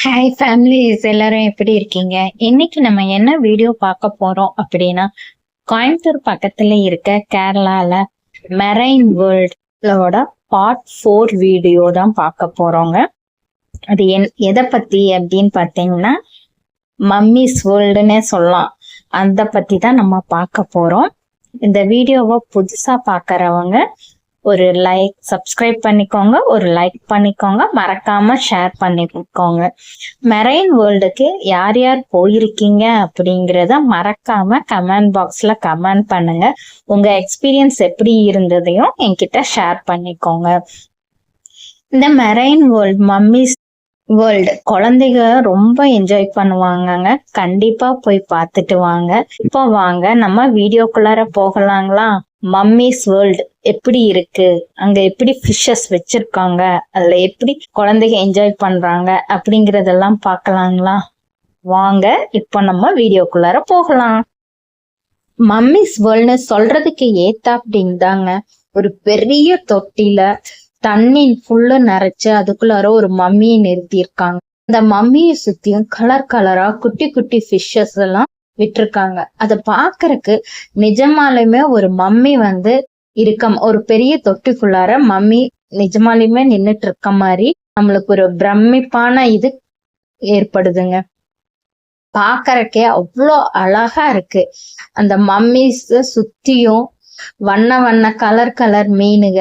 Hi families, எல்லாரும் எப்படி இருக்கீங்க? இன்னைக்கு நம்ம என்ன வீடியோ பார்க்க போறோம் அப்படின்னா, கோயம்புத்தூர் பக்கத்துல இருக்க கேரளால மெரைன் வேர்ல்டோட பார்ட் 4 வீடியோ தான் பார்க்க போறோங்க. அது எதை பத்தி அப்படின்னு பார்த்தீங்கன்னா, மம்மிஸ் வேர்ல்டுன்னே சொல்லலாம். அதை பத்தி தான் நம்ம பார்க்க போறோம். இந்த வீடியோவை புதுசா பார்க்கறவங்க ஒரு சப்ஸ்கிரைப் பண்ணிக்கோங்க, ஒரு லைக் பண்ணிக்கோங்க, மறக்காம ஷேர் பண்ணிக்கோங்க. மெரைன் வேர்ல்டுக்கு யார் யார் போயிருக்கீங்க அப்படிங்கிறத மறக்காம கமெண்ட் பாக்ஸ்ல கமெண்ட் பண்ணுங்க. உங்க எக்ஸ்பீரியன்ஸ் எப்படி இருந்ததையும் என்கிட்ட ஷேர் பண்ணிக்கோங்க. இந்த மெரைன் வேர்ல்ட் மம்மிஸ் வேர்ல்டு குழந்தைங்க ரொம்ப என்ஜாய் பண்ணுவாங்கங்க. கண்டிப்பா போய் பார்த்துட்டு வாங்க. இப்போ வாங்க நம்ம வீடியோக்குள்ளார போகலாங்களா? மம்மிஸ் வேர்ல்டு எப்படி இருக்கு, அங்க எப்படி ஃபிஷஸ் வச்சிருக்காங்க, அதுல எப்படி குழந்தைங்க என்ஜாய் பண்றாங்க அப்படிங்கறதெல்லாம் பார்க்கலாங்களா? வாங்க இப்போ நம்ம வீடியோக்குள்ளார போகலாம். மம்மிஸ் வேர்ல்டுன்னு சொல்றதுக்கு ஏத்தாப்டிங் தாங்க. ஒரு பெரிய தொட்டில தண்ணி ஃபுல்லு நிறைச்சு அதுக்குள்ளார ஒரு மம்மியை நிறுத்தியிருக்காங்க. அந்த மம்மியை சுத்தியும் கலர் கலரா குட்டி குட்டி ஃபிஷஸ் எல்லாம் விட்டுருக்காங்க. அதை பாக்குறதுக்கு நிஜமாலுமே ஒரு மம்மி இருக்க, ஒரு பெரிய தொட்டிக்குள்ளார மம்மி நிஜமாலுமே நின்னுட்டு இருக்க மாதிரி நம்மளுக்கு ஒரு பிரமிப்பான இது ஏற்படுதுங்க. பாக்குறக்கே அவ்வளோ அழகா இருக்கு. அந்த மம்மிஸ் சுத்தியும் வண்ண வண்ண கலர் மீனுக,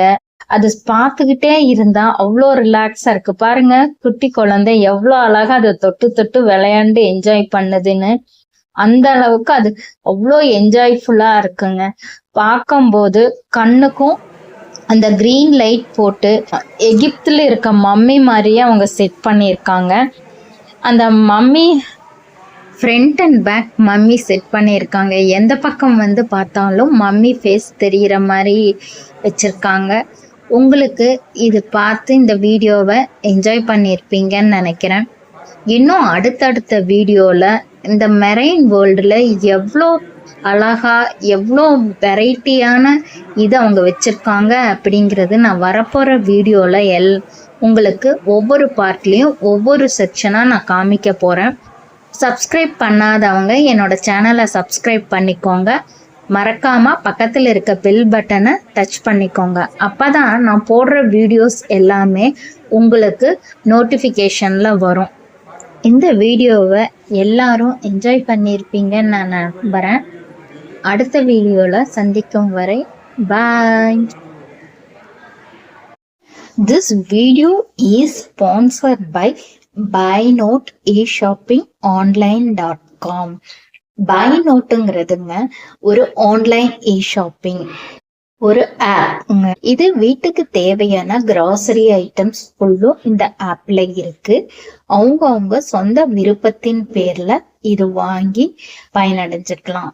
அது பார்த்துக்கிட்டே இருந்தா அவ்வளோ ரிலாக்ஸா இருக்கு. பாருங்க, குட்டி குழந்தை எவ்வளோ அழகா அதை தொட்டு தொட்டு விளையாண்டு என்ஜாய் பண்ணுதுன்னு. அந்த அளவுக்கு அது அவ்வளோ என்ஜாய்ஃபுல்லா இருக்குங்க. பார்க்கும்போது கண்ணுக்கும் அந்த கிரீன் லைட் போட்டு எகிப்துல இருக்க மம்மி மாதிரியே அவங்க செட் பண்ணியிருக்காங்க. அந்த mummy friend and back mummy set பண்ணியிருக்காங்க. எந்த பக்கம் பார்த்தாலும் மம்மி ஃபேஸ் தெரிகிற மாதிரி வச்சிருக்காங்க. உங்களுக்கு இது பார்த்து இந்த வீடியோவை என்ஜாய் பண்ணியிருப்பீங்கன்னு நினைக்கிறேன். இன்னும் அடுத்தடுத்த வீடியோவில் இந்த மெரைன் வேர்ல்டில் எவ்வளோ அழகா எவ்வளோ வெரைட்டியான இது அவங்க வச்சுருக்காங்க அப்படிங்கிறது நான் வரப்போகிற வீடியோவில் உங்களுக்கு ஒவ்வொரு பார்ட்லேயும் ஒவ்வொரு செக்ஷனாக நான் காமிக்க போகிறேன். சப்ஸ்கிரைப் பண்ணாதவங்க என்னோட சேனலை சப்ஸ்கிரைப் பண்ணிக்கோங்க. மறக்காம பக்கத்தில் இருக்க பெல் பட்டனை டச் பண்ணிக்கோங்க. அப்பதான் நான் போடுற வீடியோஸ் எல்லாமே உங்களுக்கு நோட்டிஃபிகேஷன்ல வரும். இந்த வீடியோவை எல்லாரும் என்ஜாய் பண்ணியிருப்பீங்கன்னு நான் நம்புறேன். அடுத்த வீடியோல சந்திக்கும் வரை பாய். This video is sponsored by BuyNoteEShoppingOnline.com. BuyNoteங்கிறதுங்க ஒரு ஆன்லைன் ஷாப்பிங், ஒரு ஆப். இது வீட்டுக்கு தேவையான கிராசரி ஐட்டம்ஸ் ஃபுல்லும் இந்த ஆப்ல இருக்கு. அவங்க சொந்த விருப்பத்தின் பேர்ல இது வாங்கி பயனடைஞ்சுக்கலாம்.